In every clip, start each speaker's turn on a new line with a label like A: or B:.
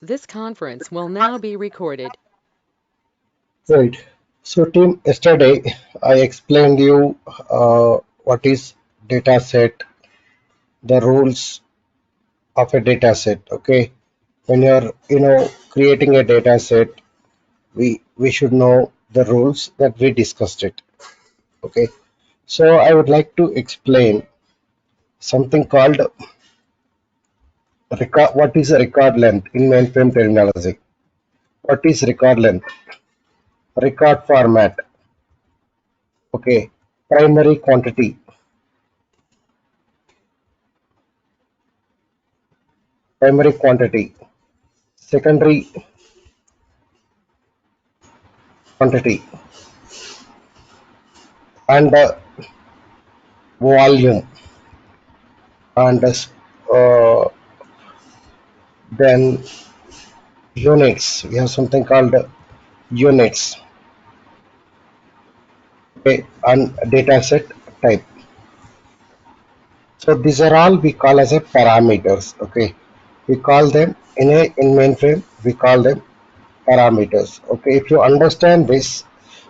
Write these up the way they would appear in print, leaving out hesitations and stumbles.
A: This conference will now be recorded.
B: Right. So, team, yesterday I explained you what is data set, the rules of a data set. Okay, when you're creating a data set, we should know the rules that we discussed it. Okay, so I would like to explain something called record. What is a record length in mainframe terminology? What is record length? Record format. Okay, primary quantity. Primary quantity, secondary quantity, and volume, and then units. We have something called units, okay, and data set type. So these are all we call as a parameters. Okay, we call them in mainframe. We call them parameters. Okay, if you understand this,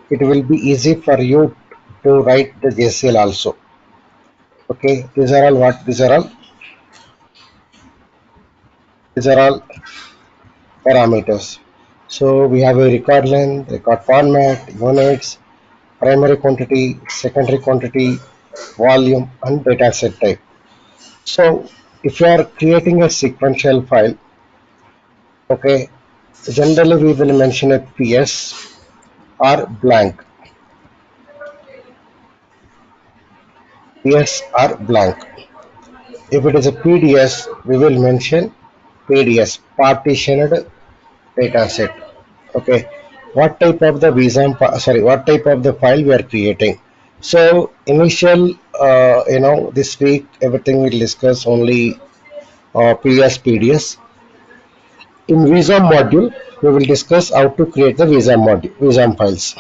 B: it will be easy for you to write the JCL also. Okay, these are all what these are all. These are all parameters. So we have a record length, record format, units, primary quantity, secondary quantity, volume, and dataset type. So if you are creating a sequential file, okay, generally we will mention a PS or blank. PS or blank. If it is a PDS, we will mention PDS, partitioned dataset. Okay, what type of the VSAM, sorry, what type of the file we are creating? So initial, this week everything we'll discuss only PS PDS. In VSAM module, we will discuss how to create the VSAM module, VSAM files.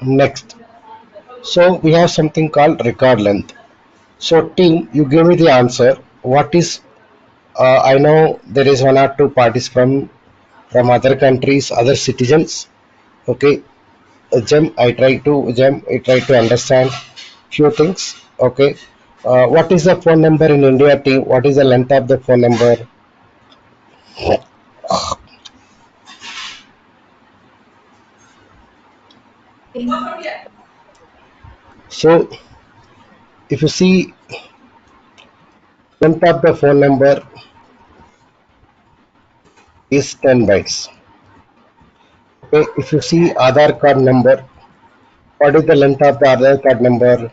B: Next, so we have something called record length. So team, you give me the answer. What is? I know there is one or two parties from other countries, other citizens. Okay, Gem, I try to understand few things. Okay, what is the phone number in India team? What is the length of the phone number? So if you see length of the phone number is 10 bytes. Okay, if you see Aadhaar card number, what is the length of the Aadhaar card number?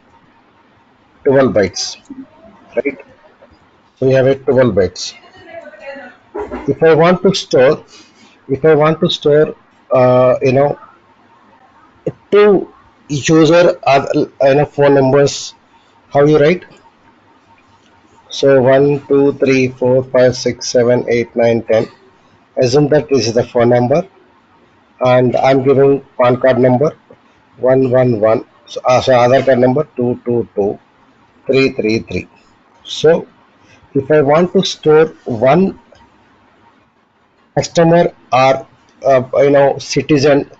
B: 12 bytes, right? So we have a 12 bytes. If I want to store, if I want to store, two user phone numbers, how you write? So 1, 2, 3, 4, 5, 6, 7, 8, 9, 10. Assume that this is the phone number, and I'm giving PAN card number 111. So Aadhaar card number 222 333. So if I want to store one customer or citizen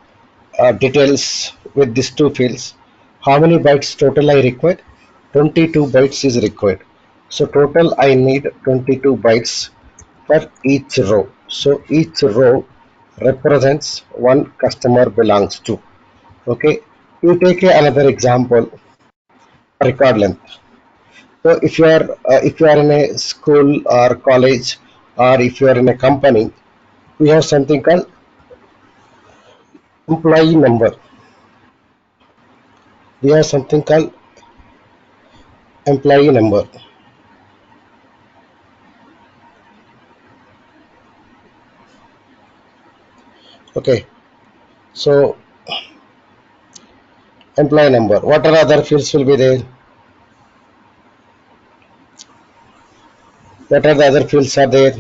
B: details with these two fields, how many bytes total I require? 22 bytes is required. So total I need 22 bytes for each row. So each row represents one customer belongs to. Okay, you take another example, record length. So if you are in a school or college, or if you are in a company, we have something called employee number. We have something called employee number. Okay, so employee number. What are other fields will be there? What are the other fields are there?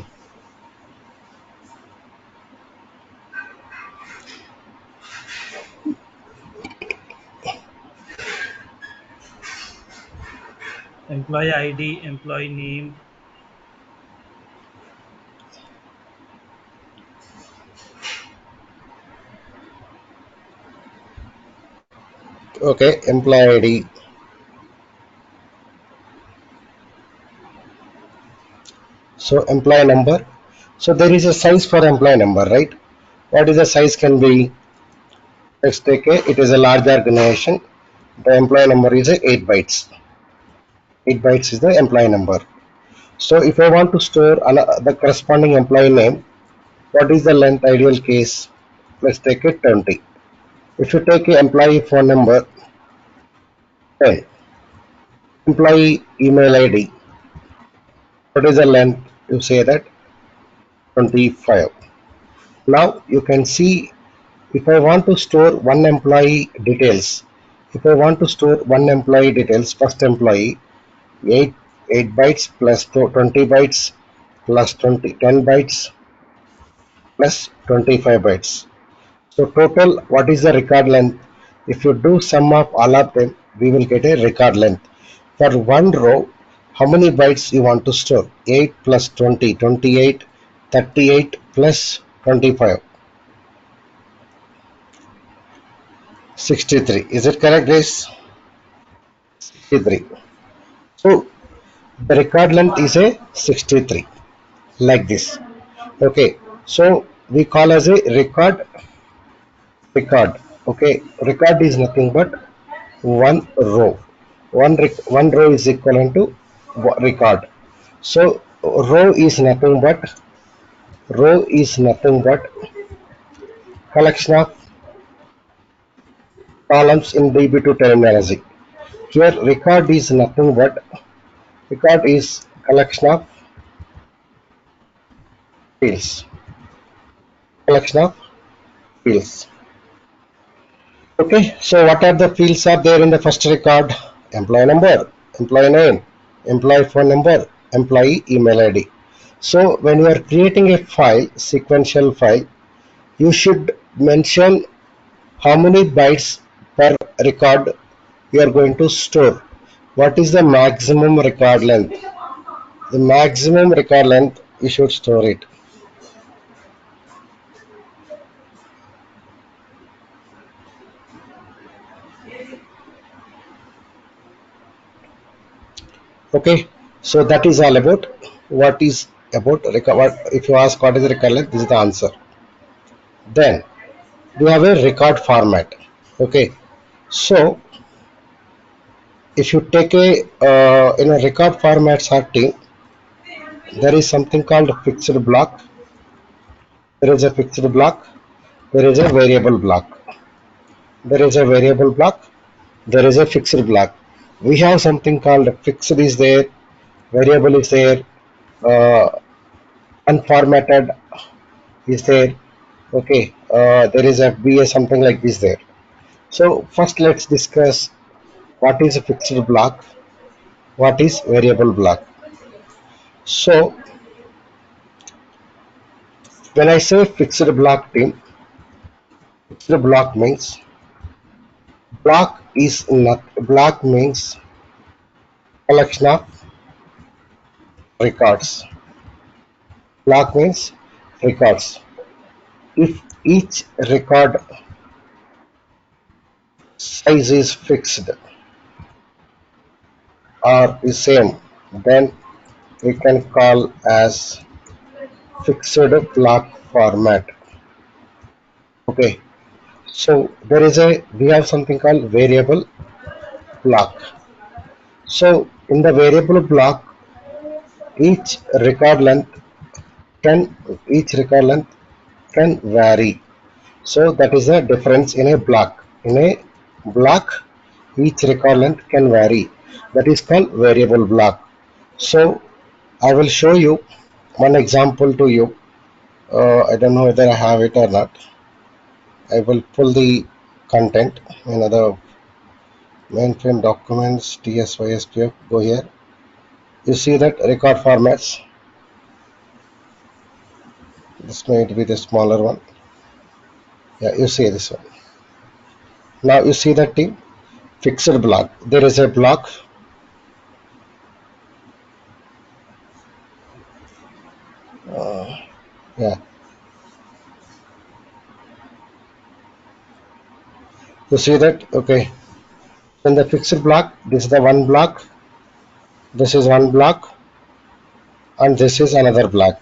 C: Employee ID, employee name,
B: Okay, employee ID. So employee number. So there is a size for employee number, right? What is the size can be? Let's take it is a large organization. The employee number is a 8 bytes. 8 bytes is the employee number. So if I want to store the corresponding employee name, what is the length ideal case? Let's take it 20. If you take a employee phone number 10, employee email ID, what is the length? You say that 25. Now you can see if I want to store one employee details, if I want to store one employee details, first employee, 8, 8 bytes plus 20 bytes plus 10 bytes plus 25 bytes. So total, what is the record length? If you do sum of all of them, we will get a record length. For one row, how many bytes you want to store? 8 plus 20, 28, 38 plus 25, 63. Is it correct, guys? 63. So the record length is a 63, like this. Okay. So we call as a record. Okay. Record is nothing but one row. One row is equivalent to record. So row is nothing but collection of columns in DB2 terminology. Here record is collection of fields. Collection of fields. Okay, so what are the fields are there in the first record? Employee number, employee name, employee phone number, employee email ID. So when you are creating a file, sequential file, you should mention how many bytes per record you are going to store. What is the maximum record length? The maximum record length you should store it. Okay, so that is all about what is about record. If you ask what is the record length, this is the answer. Then we have a record format. Okay, so if you take a in a record format setting, there is something called fixed block. There is a fixed block. There is a variable block. There is a variable block. There is a fixed block. We have something called fixed is there, variable is there, uh, unformatted is there. Okay, there is a BA something like this there. So first let's discuss what is a fixed block, what is variable block. So when I say fixed block team, fixed block means collection of records. Block means records. If each record size is fixed or is same, then we can call as fixed block format. Okay, so we have something called variable block. So in the variable block, each record length can each record length can vary. So that is the difference in a block. In a block, each record length can vary. That is called variable block. So I will show you one example to you. I don't know whether I have it or not. I will pull the content in other mainframe documents, TSO, ISPF. Go here. You see that record formats. This might be the smaller one. Yeah, you see this one. Now you see that team fixed block. There is a block. Yeah, you see that. Okay. In the fixed block, this is the one block, this is one block, and this is another block.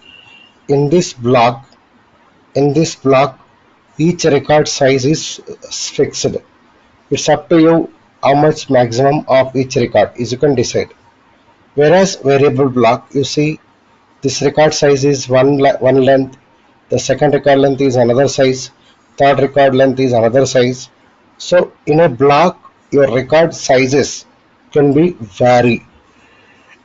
B: In this block, in this block, each record size is fixed. It's up to you how much maximum of each record is you can decide. Whereas variable block, you see this record size is one length, the second record length is another size, third record length is another size. So in a block, your record sizes can be vary.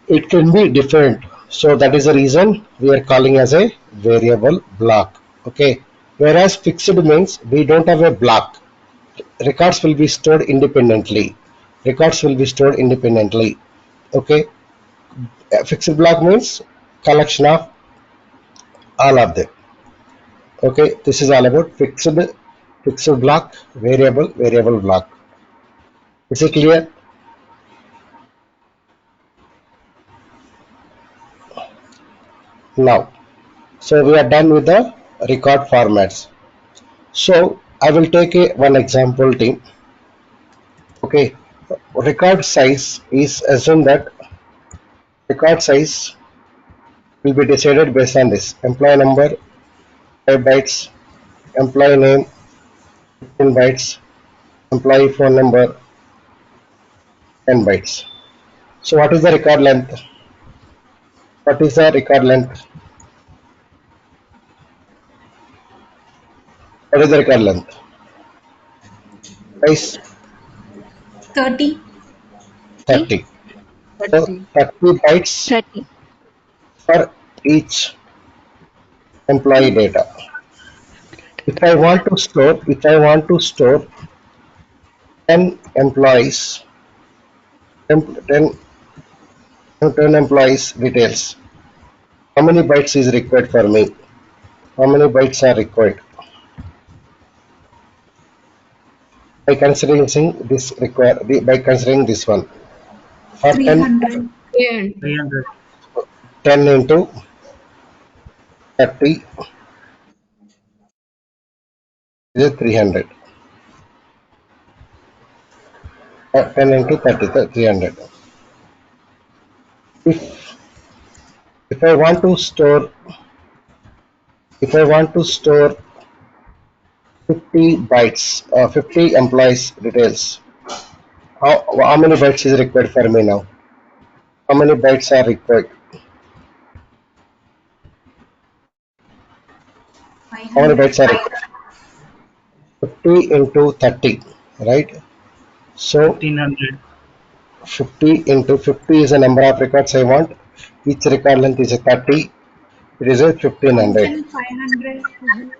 B: It can be different. So that is the reason we are calling as a variable block. Okay. Whereas fixed means we don't have a block. Records will be stored independently. Records will be stored independently. Okay. A fixed block means collection of all of them. Okay. This is all about fixed block, variable block. Is it clear? Now, so we are done with the record formats. So I will take one example team. Okay, record size is assume that record size will be decided based on this employee number 5 bytes, employee name 15 bytes, employee phone number 10 bytes. So what is the record length? What is the record length? What is the record length? Guys,
C: 30.
B: 30. So 30 bytes
C: 30.
B: for each employee data. If I want to store 10 employees, 10 employees details, how many bytes is required for me? How many bytes are required? By considering this one. For
C: 300.
D: 300.
B: 10 into 30 is 300. 10 into 30 is 300. If I want to store 50 bytes, 50 employees details, how many bytes is required for me now? How many bytes are required? How many
C: 500.
B: bytes are required? 50 into 30, right? So
D: 1500.
B: 50 into 50 is the number of records I want. Each record length is a 30. It is a 1500.
C: 1500.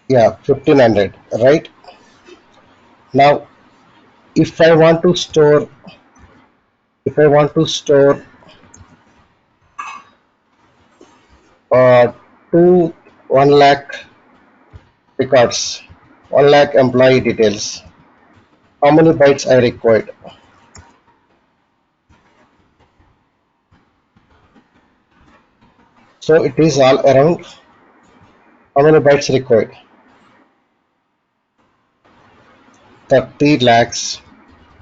B: Yeah, 1500, right? Now, if I want to store, uh, two 1 lakh records, 1 lakh employee details, how many bytes I required? So it is all around how many bytes required? 30 lakhs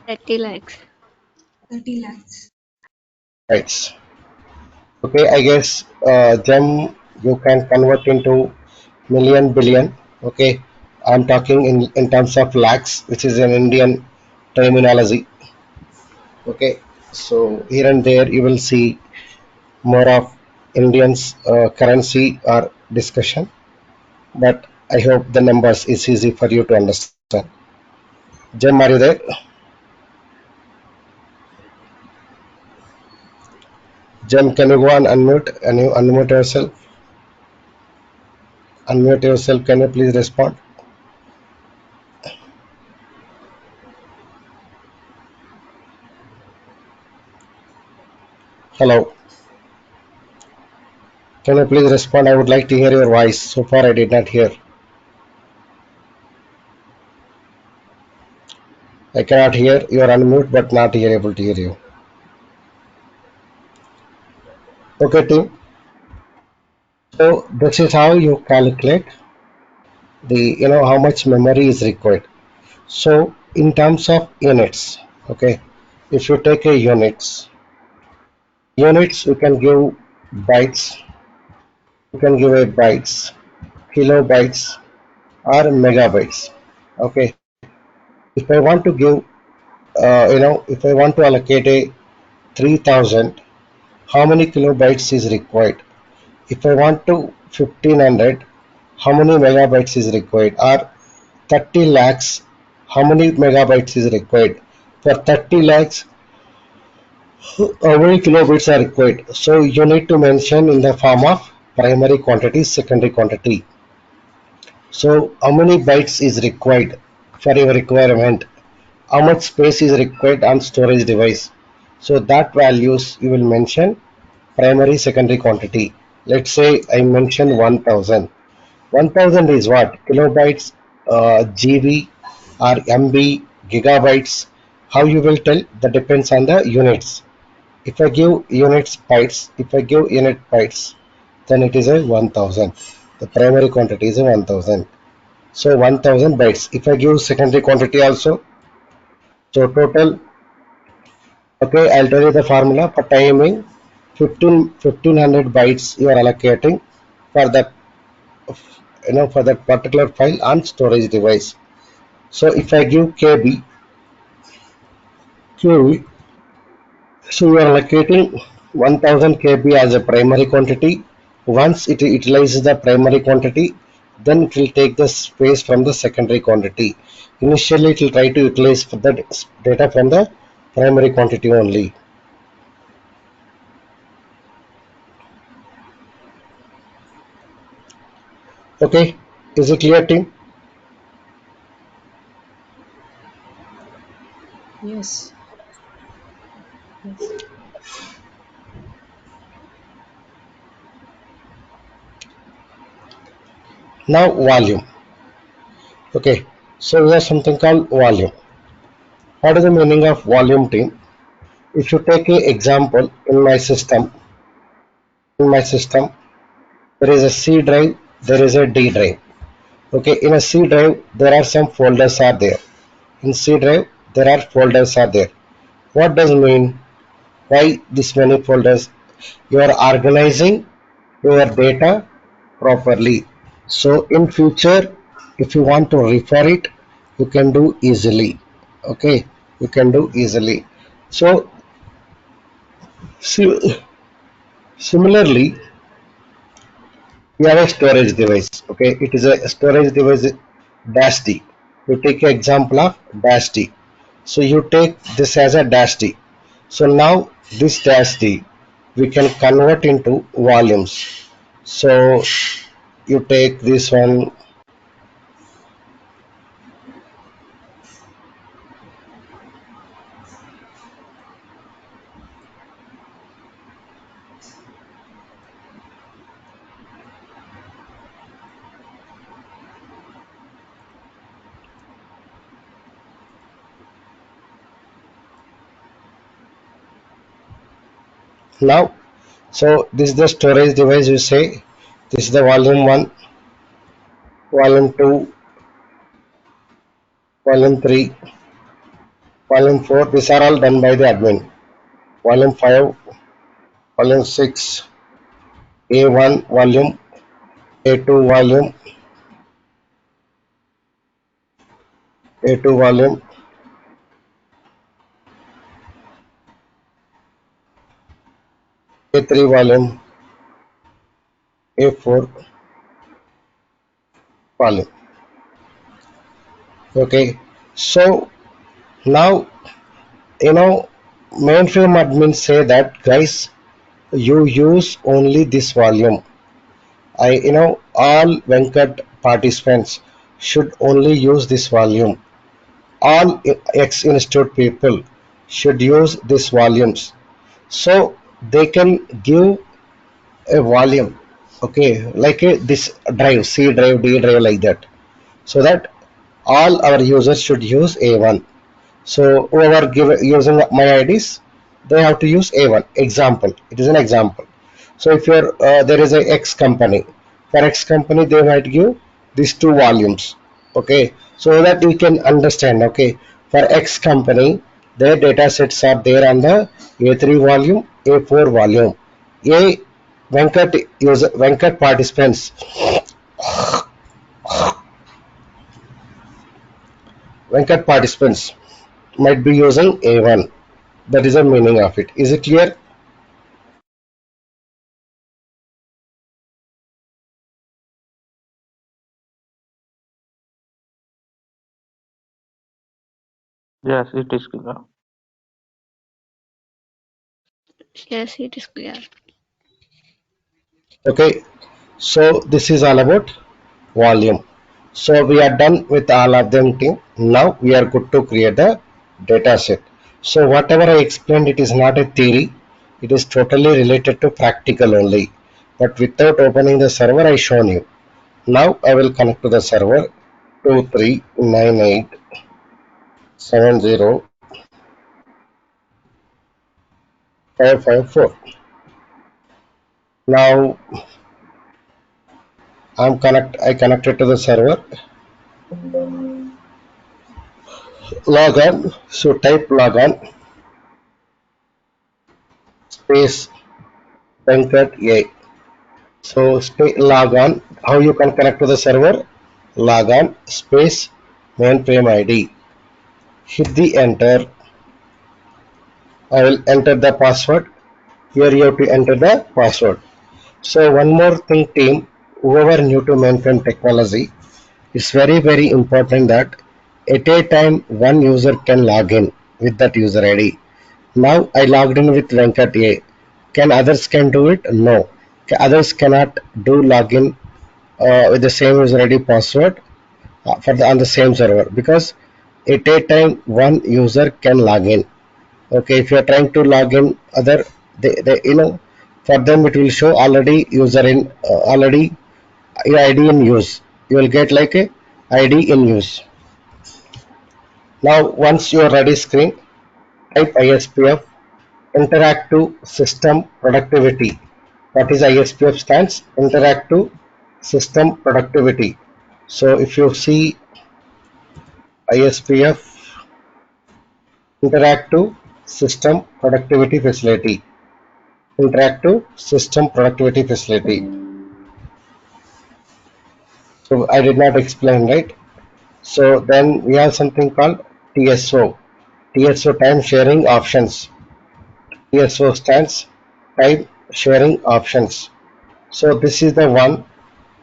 C: 30 lakhs. 30 lakhs.
B: bytes. Okay, I guess gem you can convert into million billion. Okay, I'm talking in terms of lakhs, which is an Indian terminology. Okay, so here and there you will see more of Indians currency or discussion, but I hope the numbers is easy for you to understand. Jem, are you there? Jem, can you go and unmute? Can you unmute yourself? Unmute yourself. Can you please respond? Hello. Can you please respond? I would like to hear your voice. So far, I did not hear. I cannot hear. You are unmute, but not here able to hear you. Okay, team. So this is how you calculate the how much memory is required. So in terms of units. Okay, if you take a units you can give bytes, you can give a bytes, kilobytes or megabytes. Okay, if I want to give if I want to allocate a 3000, how many kilobytes is required? If I want to 1500, how many megabytes is required? Or 30 lakhs, how many megabytes is required? For 30 lakhs, how many kilobytes are required? So you need to mention in the form of primary quantity, secondary quantity. So how many bytes is required for your requirement? How much space is required on storage device? So that values you will mention primary, secondary quantity. Let's say I mention 1000. 1000 is what? Kilobytes, GB or MB, gigabytes. How you will tell? That depends on the units. If I give unit bytes, then it is a 1000. The primary quantity is a 1000. So 1000 bytes. If I give secondary quantity also, so total, okay, I'll tell you the formula for timing. 1500 bytes you are allocating for that, for that particular file on storage device. So if I give KB, so we are allocating 1000 KB as a primary quantity. Once it utilizes the primary quantity, then it will take the space from the secondary quantity. Initially, it will try to utilize the data from the primary quantity only. Okay, is it clear, team?
A: Yes. Yes.
B: Now volume. Okay, so we have something called volume. What is the meaning of volume, team? If you take an example in my system, there is a C drive, there is a D drive. Okay, in a C drive, there are some folders are there. In C drive, there are folders are there. What does mean? Why this many folders? You are organizing your data properly. So in future, if you want to refer it, you can do easily. Okay, you can do easily. So similarly, we have a storage device. Okay, it is a storage device dash D. You take an example of dash D. So you take this as a dash D. So now this dash D we can convert into volumes. So you take this one. Now, so this is the storage device. You say this is the volume 1, volume 2, volume 3, volume 4. These are all done by the admin. Volume 5, volume 6, A1 volume, A2 volume, A2 volume, A3 volume, A4 volume. Okay, so now mainframe admins say that guys, you use only this volume. All Venkat participants should only use this volume. All X Institute people should use these volumes. So they can give a volume, okay, like this drive, C drive, D drive, like that. So that all our users should use A1. So whoever using my IDs, they have to use A1. Example, it is an example. So if you're there is a X company, for X company they might give these two volumes. Okay, so that we can understand. Okay, For X company, their data sets are there on the A3 volume, A4 volume. A Venkat participants might be using A1. That is the meaning of it. Is it clear?
D: Yes, it is clear.
C: Yes, it is clear.
B: Okay. So this is all about volume. So we are done with all of them team. Now we are good to create the data set. So whatever I explained, it is not a theory. It is totally related to practical only. But without opening the server, I shown you. Now I will connect to the server 239870554. Now I connected to the server. Log on. So type log on space Venkat A. So log on. How you can connect to the server? Log on space mainframe ID. Hit the enter. I will enter the password. Here you have to enter the password. So one more thing team, whoever new to mainframe technology, it's very important that at a time one user can log in with that user ID. Now I logged in with Venkat A. Can others can do it? No. Others cannot do login with the same user ID password for on the same server because at a time one user can log in. Okay, if you are trying to log in other, they for them it will show already user in already your ID in use. You will get like a ID in use. Now once you are ready screen, type ISPF interactive system productivity. What is ISPF stands? Interactive system productivity. So if you see ISPF interactive system productivity facility. Interactive system productivity facility. So I did not explain, right? So then we have something called TSO. TSO time sharing options. TSO stands time sharing options. So this is the one,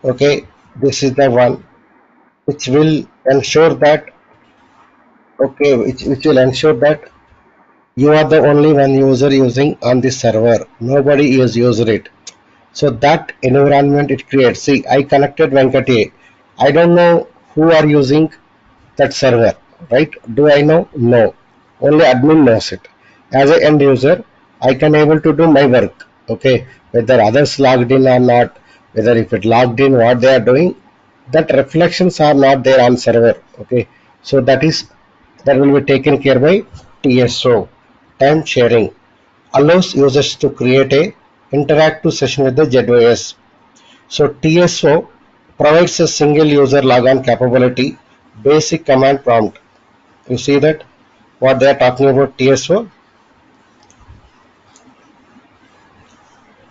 B: okay, this is the one which will ensure that, okay, which will ensure that you are the only one user using on this server. Nobody is using it. So that environment it creates. See, I connected Venkati. I don't know who are using that server, right? Do I know? No. Only admin knows it. As an end user, I can able to do my work. Okay, whether others logged in or not, whether if it logged in, what they are doing, that reflections are not there on server. Okay, so that will be taken care by TSO. Time sharing allows users to create a interactive session with the ZOS. So TSO provides a single user logon capability, basic command prompt. You see that what they are talking about TSO.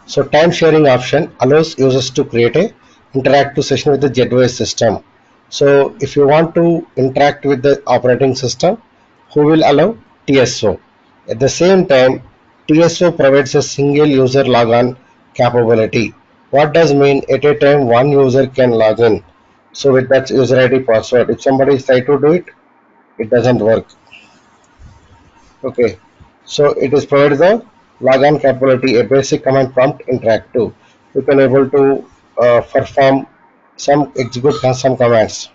B: So time sharing option allows users to create a interactive session with the ZOS system. So if you want to interact with the operating system, who will allow TSO? At the same time, TSO provides a single user logon capability. What does mean at a time one user can log in? So with that user ID password, if somebody is trying to do it, it doesn't work. Okay, so it is provided the logon capability, a basic command prompt interactive. You can able to perform execute some commands.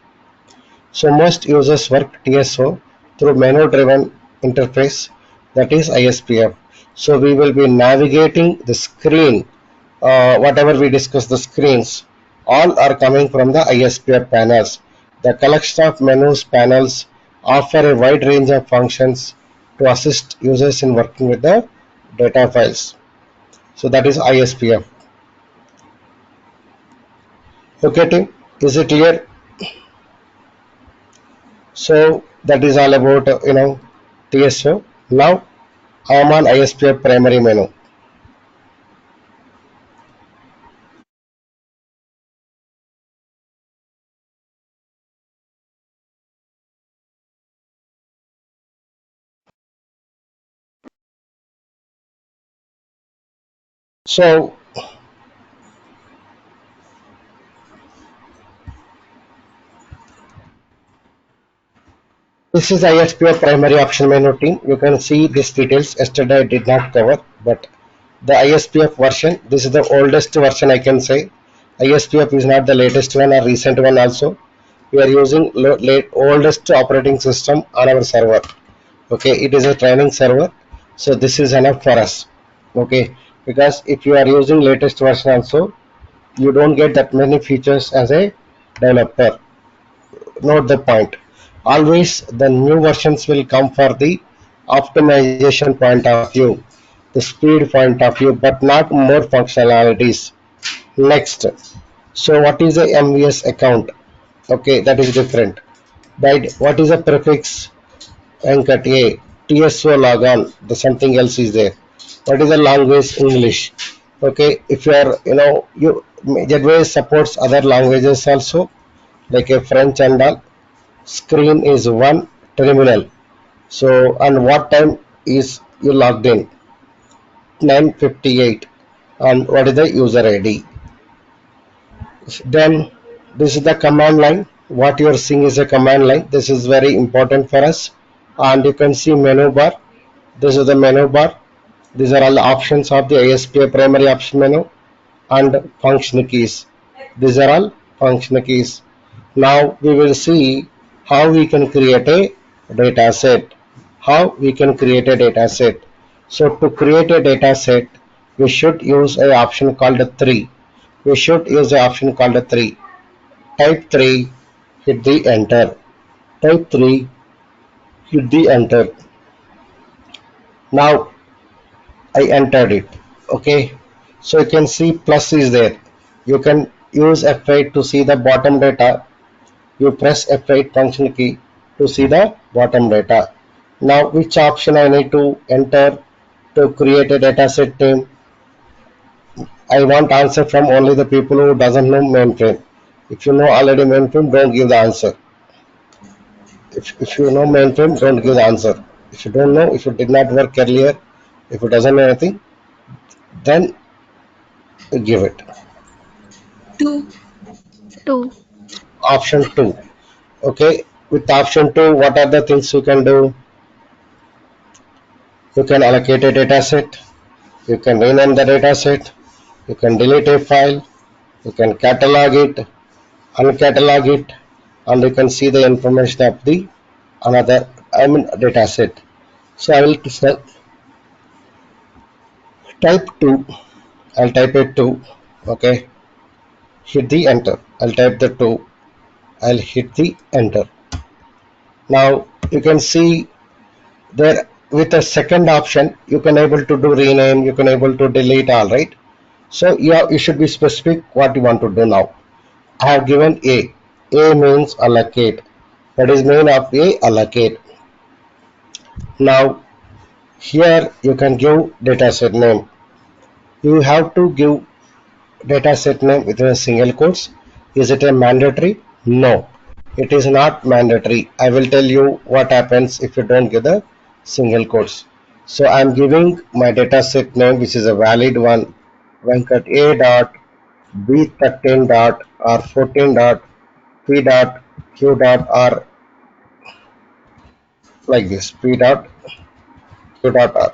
B: So most users work TSO through menu-driven interface, that is ISPF. So we will be navigating the screen, whatever we discuss the screens, all are coming from the ISPF panels. The collection of menus panels offer a wide range of functions to assist users in working with the data files. So that is ISPF. Okay, team, is it clear? So That is all about TSO. Now I am on ISPF primary menu. So this is ISPF primary option menu team. You can see these details. Yesterday I did not cover, but the ISPF version, this is the oldest version I can say. ISPF is not the latest one or recent one also. We are using oldest operating system on our server. Okay, it is a training server, so this is enough for us. Okay, because if you are using latest version also, you don't get that many features as a developer. Note the point. Always the new versions will come for the optimization point of view, the speed point of view, but not more functionalities. Next, so what is a MVS account? Okay, that is different. Right, what is a prefix? Anchor A, TSO logon, the something else is there. What is the language? English. Okay, if you are, Jetway supports other languages also, like a French and all. Screen is one terminal. So, and what time is you logged in? 9:58. And what is the user ID? Then this is the command line. What you are seeing is a command line. This is very important for us. And you can see menu bar. This is the menu bar. These are all the options of the ISPA primary option menu and function keys. These are all function keys. Now we will see how we can create a data set. How we can create a data set. So to create a data set, we should use a option called 3. We should use a option called 3. Type 3, hit the enter. Type 3, hit the enter. Now I entered it. Okay. So you can see plus is there. You can use F8 to see the bottom data. You press F8 function key to see the bottom data. Now which option I need to enter to create a dataset name? I want answer from only the people who doesn't know mainframe. If you know already mainframe, don't give the answer. If you know mainframe, don't give the answer. If you don't know, if you did not work earlier, if it doesn't know anything, then give it.
A: 2.
C: Two.
B: Option 2. Okay, with option 2, what are the things you can do? You can allocate a data set, you can rename the data set, you can delete a file, you can catalog it, uncatalog it, and you can see the information of the another data set. So I will type 2. I'll type it 2. Okay, hit the enter. I'll type the 2. I'll hit the enter. Now you can see there with a second option you can able to do rename, you can able to delete, all right. So you should be specific what you want to do. Now I have given A means allocate. What is mean of A? Allocate. Now here you can give dataset name. You have to give dataset name within a single quotes. Is it a mandatory? No, it is not mandatory. I will tell you what happens if you don't give the single quotes. So I am giving my dataset name, which is a valid one, Venkat A dot B13 dot or 14 dot P dot Q dot or like this P dot Q dot R.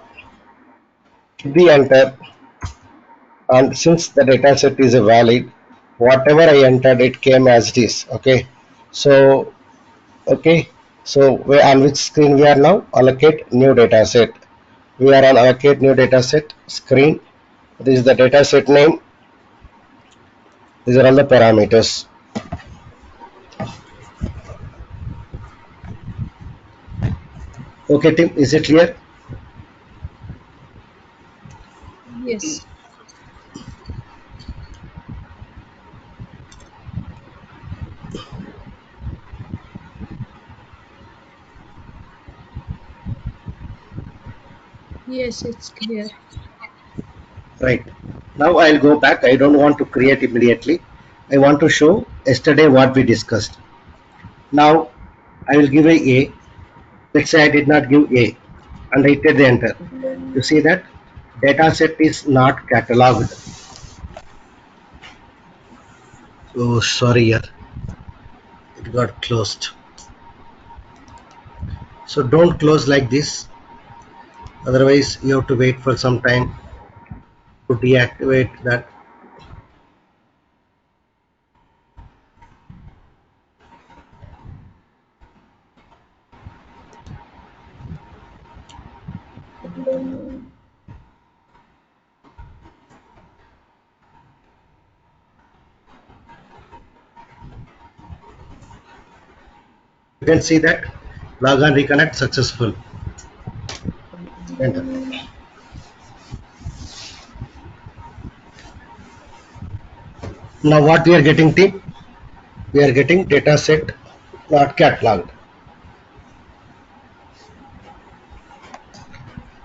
B: Hit the enter, and since the dataset is a valid, whatever I entered it came as it is. Okay, so okay, so we on which screen we are now? Allocate new dataset. We are on allocate new dataset screen. This is the dataset name. These are all the parameters. Okay, Tim, is it clear?
A: Yes. Yes, it's clear.
B: Right. Now I'll go back. I don't want to create immediately. I want to show yesterday what we discussed. Now I will give a. Let's say I did not give A and I hit the enter. You see that data set is not cataloged. Oh, sorry, yeah, it got closed. So don't close like this. Otherwise, you have to wait for some time to deactivate that. You can see that log on reconnect successful. Enter. Now what we are getting team? We are getting data set not cataloged.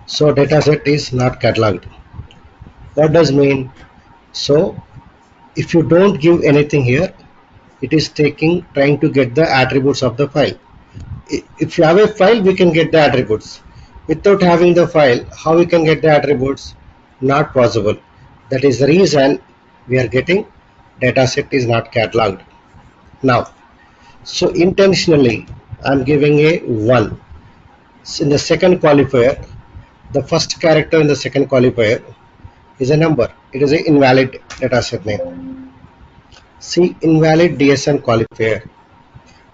B: So data set is not cataloged. What does mean? So if you don't give anything here, it is trying to get the attributes of the file. If you have a file, we can get the attributes. Without having the file, how we can get the attributes? Not possible. That is the reason we are getting dataset is not cataloged. Now, so intentionally, I am giving a 1. So in the second qualifier, the first character in the second qualifier is a number. It is an invalid dataset name. See, invalid DSN qualifier.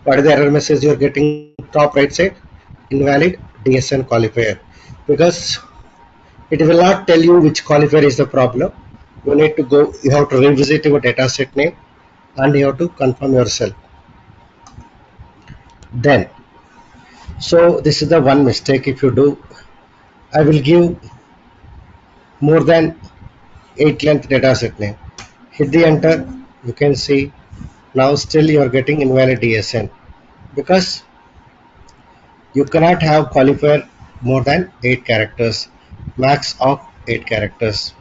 B: What is the error message you are getting top right side? Invalid DSN qualifier, because it will not tell you which qualifier is the problem. You need to go, you have to revisit your dataset name and you have to confirm yourself. Then, so this is the one mistake if you do. I will give more than 8 length dataset name. Hit the enter, you can see now still you are getting invalid DSN, because you cannot have qualifier more than 8 characters, max of 8 characters.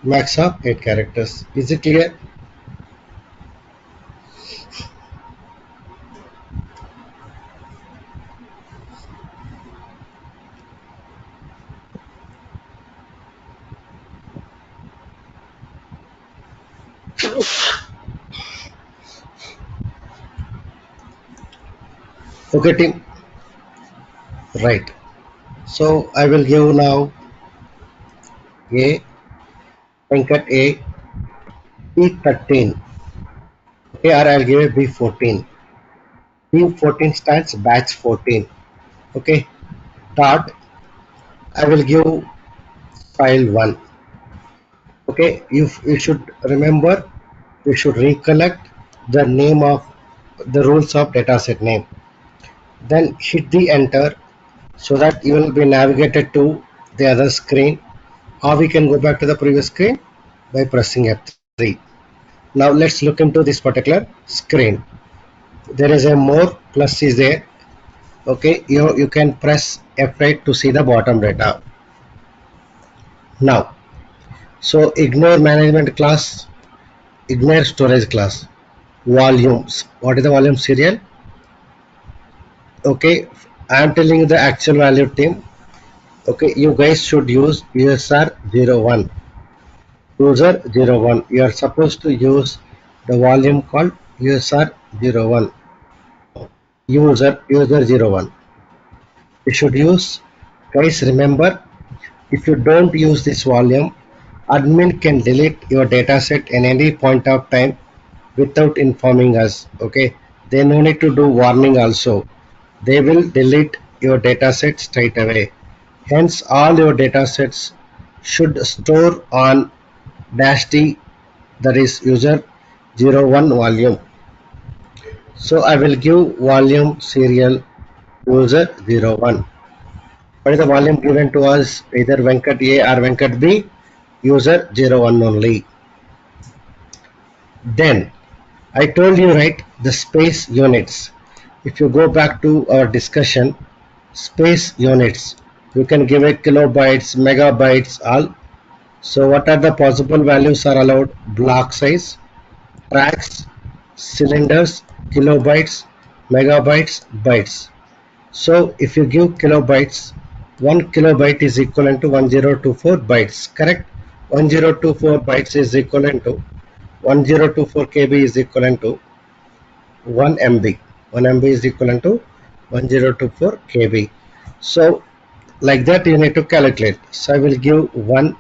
B: Max of 8 characters. Is it clear? Okay, team. Right. So I will give now A, Venkat A, B13. Okay, or I'll give a B14. B14 stands batch 14. Okay, dot. I will give file 1. Okay, you should remember, you should recollect the name of the rules of dataset name. Then hit the enter so that you will be navigated to the other screen, or we can go back to the previous screen by pressing F3. Now let's look into this particular screen. There is a more plus is there. Okay, you can press F8 to see the bottom data. Now, so ignore management class, ignore storage class. Volumes. What is the volume serial? Okay, I am telling you the actual value team. Okay, you guys should use USR01. User01. You are supposed to use the volume called USR01. User01. You should use. Guys, remember, if you don't use this volume, admin can delete your dataset in any point of time without informing us. Okay, they no need to do warning also. They will delete your dataset straight away. Hence, all your datasets should store on dash D, that is user01 volume. So I will give volume serial user01. What is the volume given to us? Either Venkat A or Venkat B, user01 only. Then I told you, right, the space units. If you go back to our discussion, space units. You can give a kilobytes, megabytes, all. So what are the possible values are allowed? Block size, tracks, cylinders, kilobytes, megabytes, bytes. So if you give kilobytes, 1 kilobyte is equivalent to 1024 bytes, correct? 1024 bytes is equivalent to 1024 KB is equivalent to 1 MB. 1 MB is equivalent to 1024 KB. So like that you need to calculate. So I will give 1,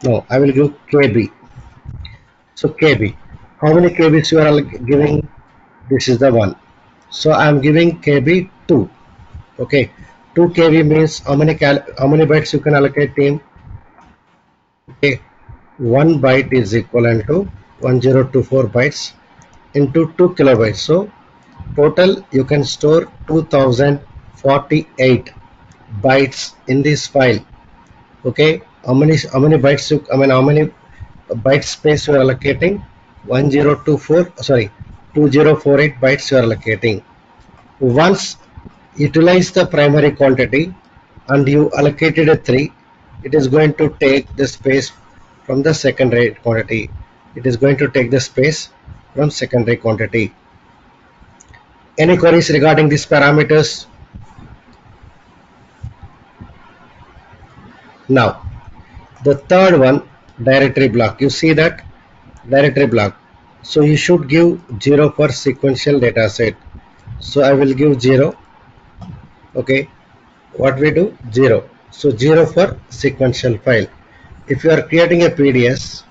B: no, I will give KB. So KB. How many KBs you are giving? This is the one. So I am giving KB 2. Okay. 2 KB means how many bytes you can allocate, team? Okay. 1 byte is equivalent to 1024 bytes into 2 kilobytes. So total you can store 2048 bytes in this file. Okay, how many bytes you, I mean how many byte space you are allocating? 1024, sorry, 2048 bytes you are allocating. Once utilize the primary quantity and you allocated a 3, it is going to take the space from the secondary quantity. It is going to take the space from secondary quantity. Any queries regarding these parameters? Now, the third one, directory block. You see that directory block. So you should give 0 for sequential data set. So I will give 0. Okay. What we do? 0. So 0 for sequential file. If you are creating a PDS,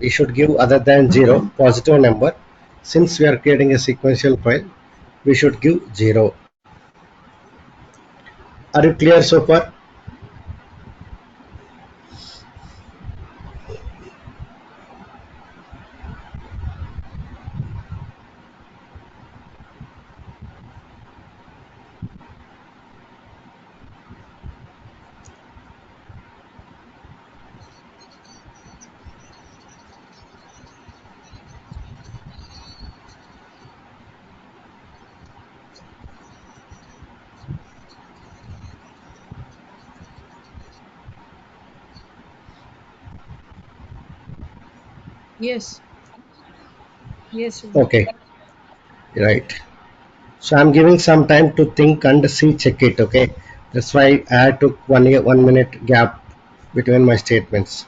B: you should give other than 0 positive number. Since we are creating a sequential file, we should give 0. Are you clear so far?
A: Yes. Yes.
B: Okay, right. So I'm giving some time to think and see check it. Okay, that's why I took 1 minute gap between my statements.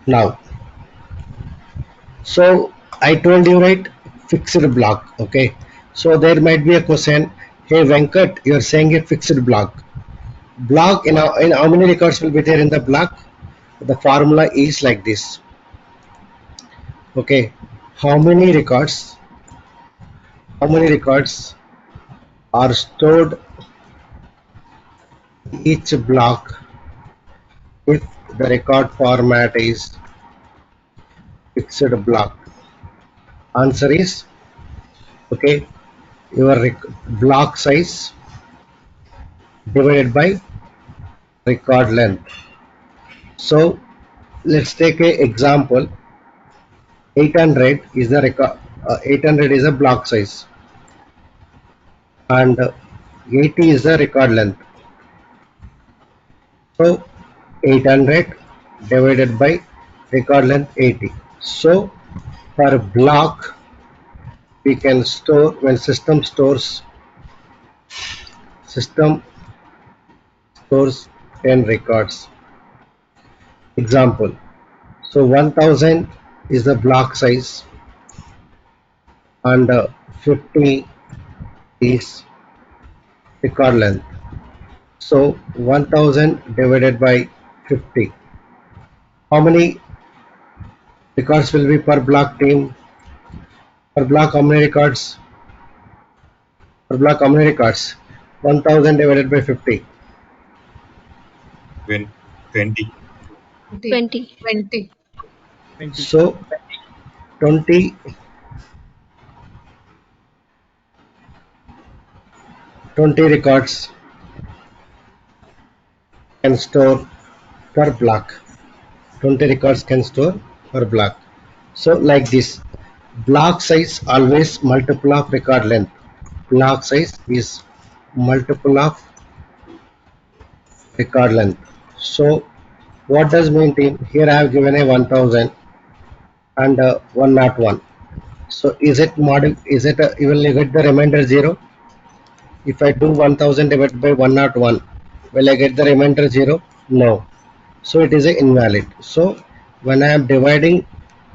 B: Now, so I told you, right, fixed block. Okay, so there might be a question. Hey Venkat, you're saying a fixed block. Block in how many records will be there in the block? The formula is like this. Okay, how many records? How many records are stored in each block if the record format is fixed block? Answer is, okay, your block size divided by record length. So let's take a example. 800 is the record. 800 is a block size, and 80 is the record length. So 800 divided by record length 80. So per block we can store, when system stores 10 records. Example. So 1000 is the block size, and 50 is record length. So 1000 divided by 50. How many records will be per block, team? Per block how many records? Per block how many records? 1000 divided by 50.
E: 20.
A: 20.
C: 20.
A: 20.
F: 20.
B: So 20 records can store per block. 20 records can store per block. So like this, Block size always multiple of record length. Block size is multiple of record length. So what does mean team? Here I have given a 1000 and 101. So is it is it you will get the remainder 0? If I do 1000 divided by 101, will I get the remainder 0? No. So it is a invalid. So when I am dividing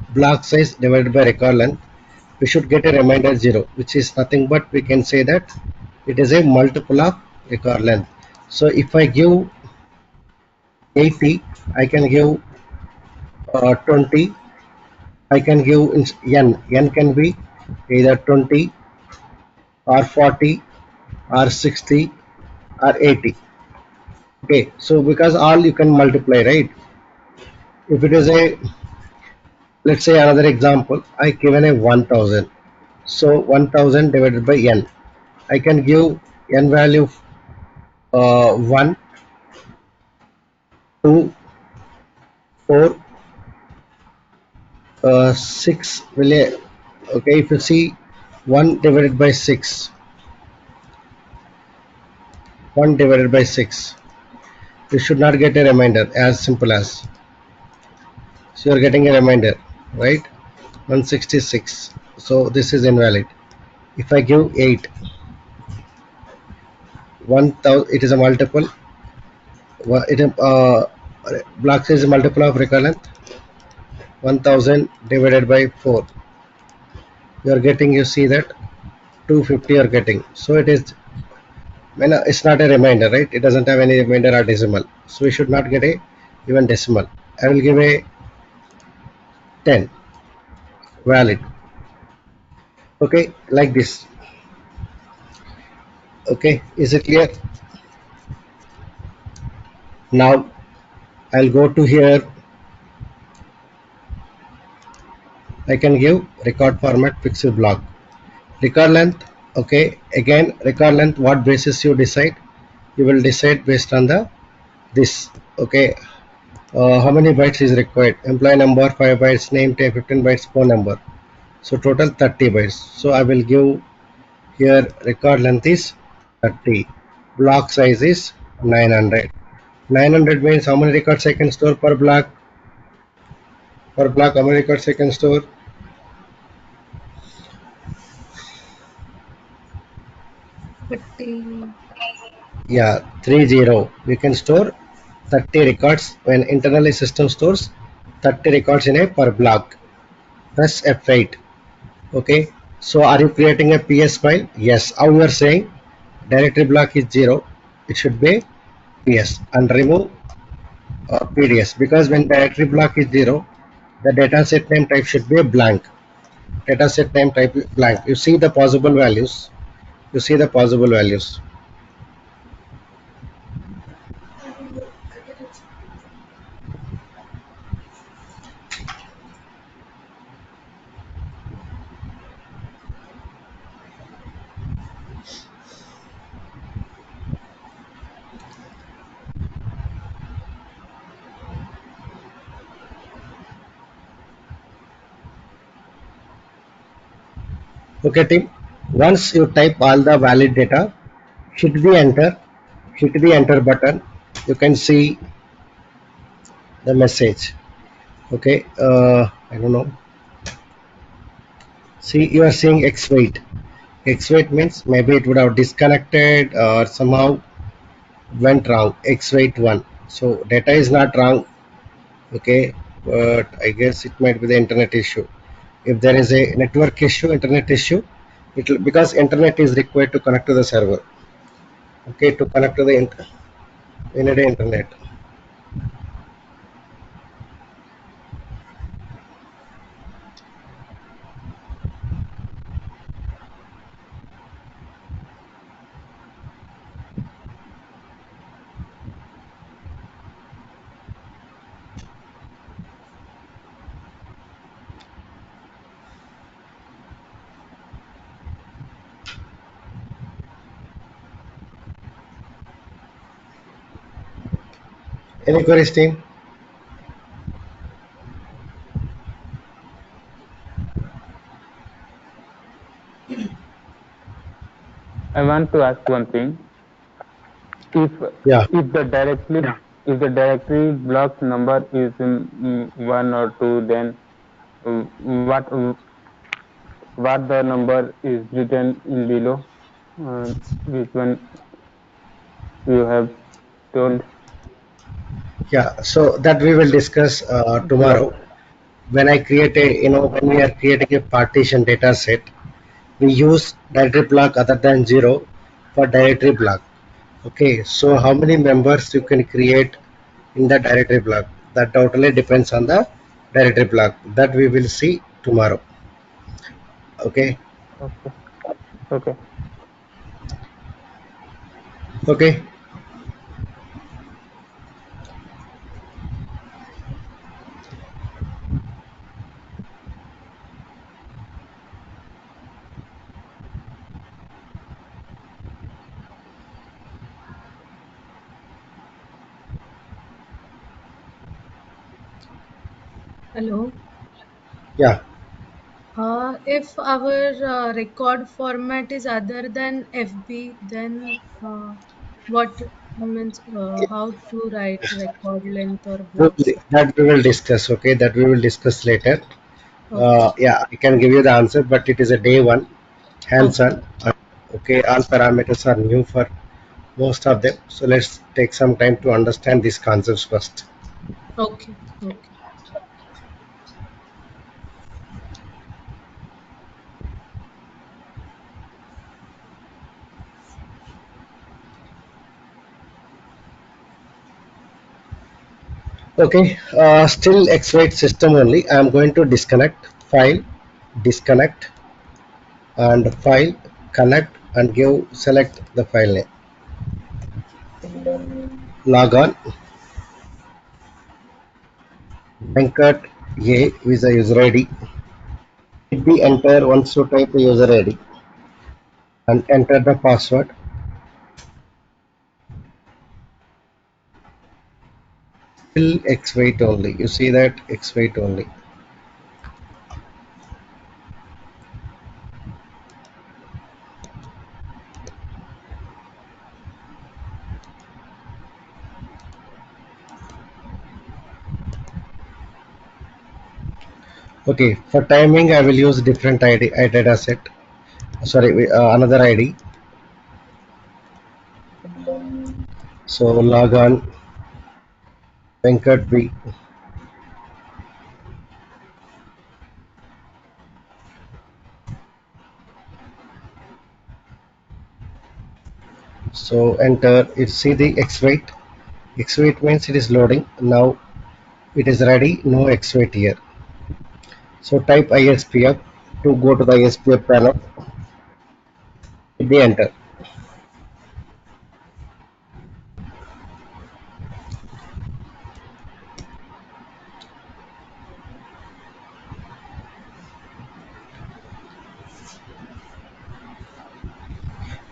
B: block size divided by record length, we should get a remainder 0, which is nothing but we can say that it is a multiple of record length. So if I give 80, I can give 20, I can give n can be either 20 or 40 or 60 or 80. Okay, so because all you can multiply, right? If it is a, let's say another example, I given a 1000. So 1000 divided by n. I can give n value 1, 2, 4, 6. Okay, if you see 1 divided by 6, 1 divided by 6, you should not get a remainder as simple as. So you are getting a remainder, right? 166. So this is invalid. If I give 8, 1000, it is a multiple. It block size is a multiple of record length. 1000 divided by 4. You are getting, you see that 250 you are getting. So it is, when it's not a remainder, right? It doesn't have any remainder or decimal. So we should not get a even decimal. I will give a 10 valid. Okay, like this. Okay, is it clear? Now I'll go to here. I can give record format pixel block. Record length. Okay, again record length. What basis you decide? You will decide based on the this. Okay, how many bytes is required? Employee number 5 bytes, name 10, 15 bytes, phone number. So total 30 bytes. So I will give here record length is 30. Block size is 900. 900 means how many records I can store per block? Per block, how many records I can store?
A: 30.
B: Yeah, 30. We can store 30 records when internally system stores 30 records in a per block. That's F8. Okay. So are you creating a PS file? Yes. How you are saying directory block is 0. It should be PS and remove PDS because when directory block is 0, the dataset name type should be a blank. Dataset name type blank. You see the possible values. You see the possible values. Okay, team. Once you type all the valid data, hit the enter, hit the enter button. You can see the message. Okay. I don't know. See, you are seeing X weight. X weight means maybe it would have disconnected or somehow went wrong. X weight 1. So data is not wrong. Okay, but I guess it might be the internet issue. If there is a network issue, internet issue, it will, because internet is required to connect to the server. Okay, to connect to the we need internet. Any queries, team?
D: I want to ask one thing. If
B: Yeah.
D: if the directly if the directory block number is one or two, then uh, what what the number is written in below? Which one you have told?
B: Yeah, so that we will discuss
D: Yeah.
B: tomorrow. When I create a, when we are creating a partition data set, we use directory block other than zero for directory block. Okay, so how many members you can create in the directory block? That totally depends on the directory block. That we will see tomorrow. Okay,
D: Okay. Okay.
B: okay.
A: Hello.
B: Yeah,
A: If our record format is other than FB, then what means how to write record length or blocks?
B: that we will discuss. Okay, that we will discuss later.
A: Okay.
B: Yeah, I can give you the answer, but it is a day one
A: Okay.
B: hands-on. Okay, all parameters are new for most of them. So let's take some time to understand these concepts first.
A: Okay. Okay.
B: Okay, still X-Rate system only. I am going to disconnect, file, disconnect, and file, connect, and give select the file name. Log on, Venkat A with the user ID. Hit the enter once you type the user ID and enter the password. Still X-Rate only. You see that X-Rate only. Okay, for timing I will use different ID data set. Sorry, another ID. So log on Venkat B. So enter it. See the X-Wait. X-Wait means it is loading. Now it is ready. No X-Wait here. So type ISPF to go to the ISPF panel. Hit the enter.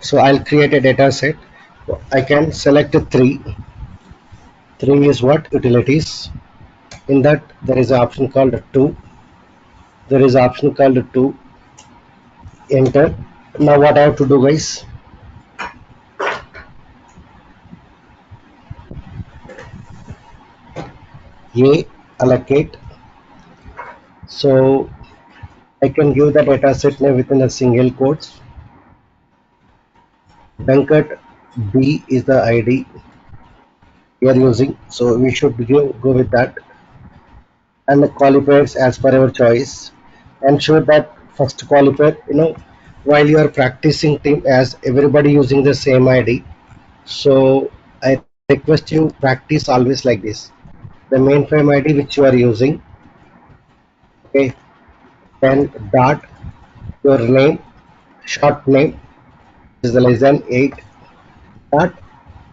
B: So I'll create a data set. I can select three. Three is what? Utilities. In that there is an option called two. There is an option called two. Enter. Now what I have to do, guys? A allocate. So I can give the data set name within a single quotes. Venkat B is the ID we are using, so we should go with that. And the qualifiers as per our choice. Ensure that first qualifier, while you are practicing team as everybody using the same ID. So I request you practice always like this. The mainframe ID which you are using, okay, then dot your name, short name is the less than 8 dot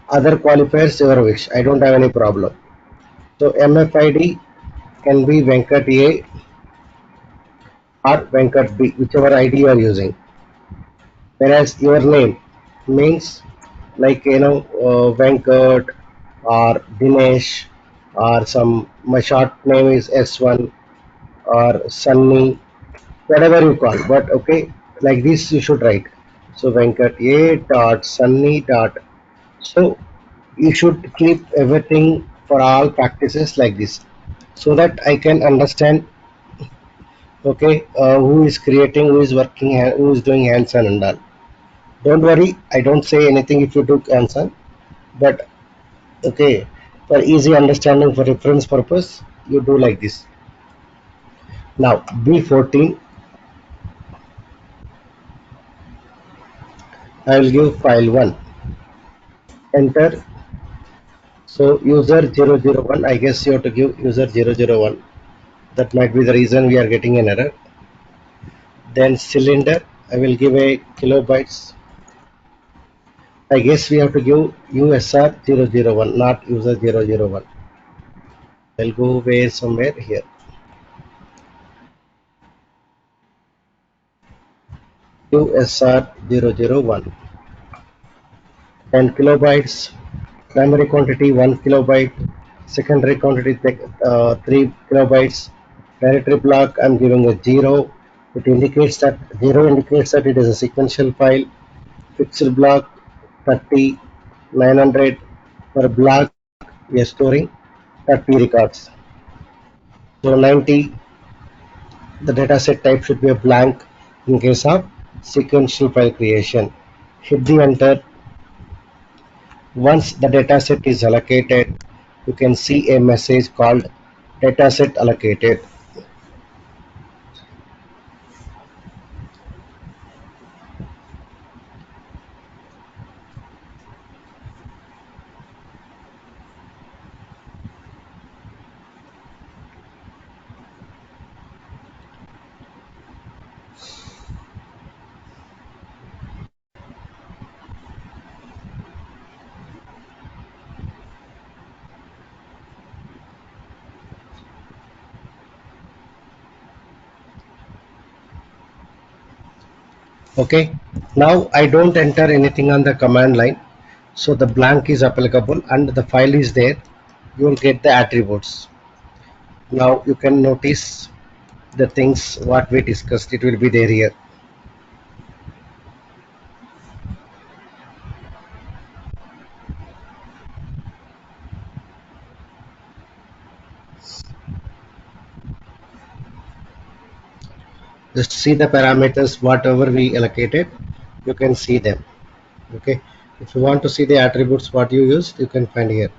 B: other qualifiers your wish. I don't have any problem. So MFID can be Venkat A or Venkat B, whichever ID you are using. Whereas your name means like Venkat or Dinesh or some my short name is S1 or Sunny, whatever you call. But okay, like this you should write. So Venkat A dot Sunny dot. So you should keep everything for all practices like this, so that I can understand, okay, who is creating, who is working, who is doing hands-on and all. Don't worry, I don't say anything if you do hands-on, but okay, for easy understanding, for reference purpose, you do like this. Now B14, I will give file 1. Enter. So user 001, I guess you have to give user 001. That might be the reason we are getting an error. Then cylinder, I will give a kilobytes. I guess we have to give USR 001, not user 001. I'll go where somewhere here. USR 001. 10 kilobytes. Primary quantity 1 kilobyte. Secondary quantity 3 kilobytes. Directory block, I'm giving a 0. It indicates that 0 indicates that it is a sequential file. Fixed block 30, 900 per block. We are storing 30 records. So 90, the dataset type should be a blank in case of sequential file creation. Hit the enter. Once the dataset is allocated, you can see a message called dataset allocated. Okay, now I don't enter anything on the command line, so the blank is applicable and the file is there. You will get the attributes. Now you can notice the things what we discussed, it will be there here. Just see the parameters whatever we allocated, you can see them. Okay, if you want to see the attributes what you used, you can find here.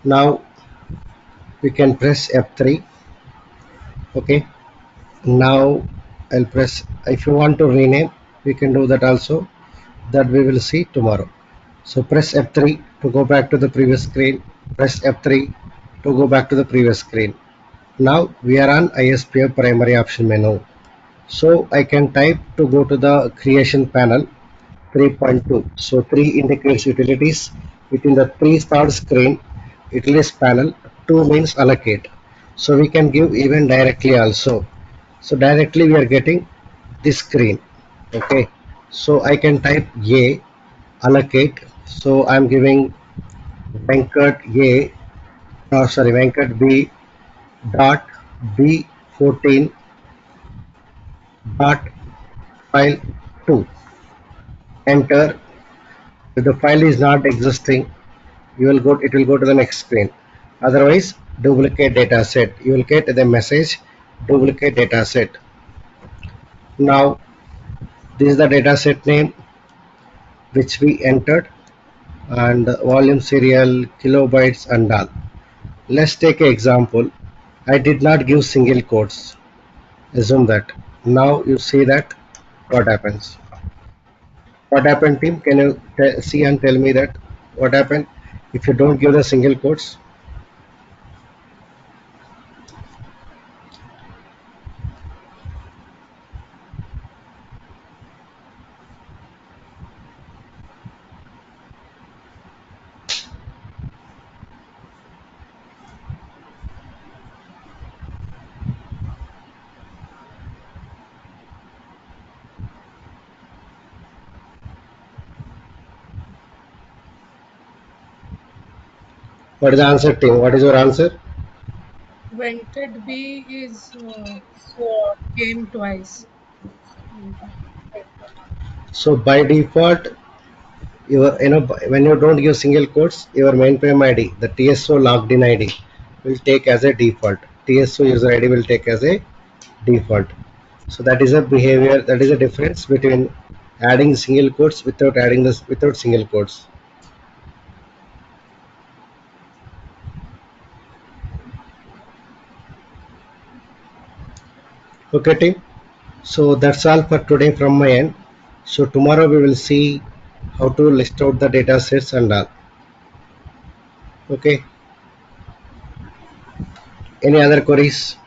B: Now we can press F3. Okay, now I'll press, if you want to rename, we can do that also, that we will see tomorrow. So press F3 to go back to the previous screen, press F3 to go back to the previous screen. Now we are on ISPF primary option menu. So I can type to go to the creation panel 3.2. So 3 indicates utilities. Within the 3 start screen, utilities panel, 2 means allocate. So we can give even directly also. So directly we are getting this screen. Okay. So I can type A allocate. So I'm giving Venkat A, sorry, Venkat B dot B14 dot file 2. Enter. If the file is not existing, it will go to the next screen. Otherwise, duplicate data set. You will get the message duplicate data set. Now this is the data set name which we entered, and volume, serial, kilobytes and all. Let's take an example. I did not give single quotes. Assume that. Now you see that what happens. What happened, team? Can you see and tell me that what happened if you don't give the single quotes? What is the answer, team? What is your answer?
A: Vented B is came twice.
B: So by default, when you don't give single quotes, your mainframe ID, the TSO logged in ID, will take as a default. TSO user ID will take as a default. So that is a behavior. That is a difference between adding single quotes without adding this without single quotes. Okay, team. So that's all for today from my end. So tomorrow we will see how to list out the data sets and all. Okay. Any other queries?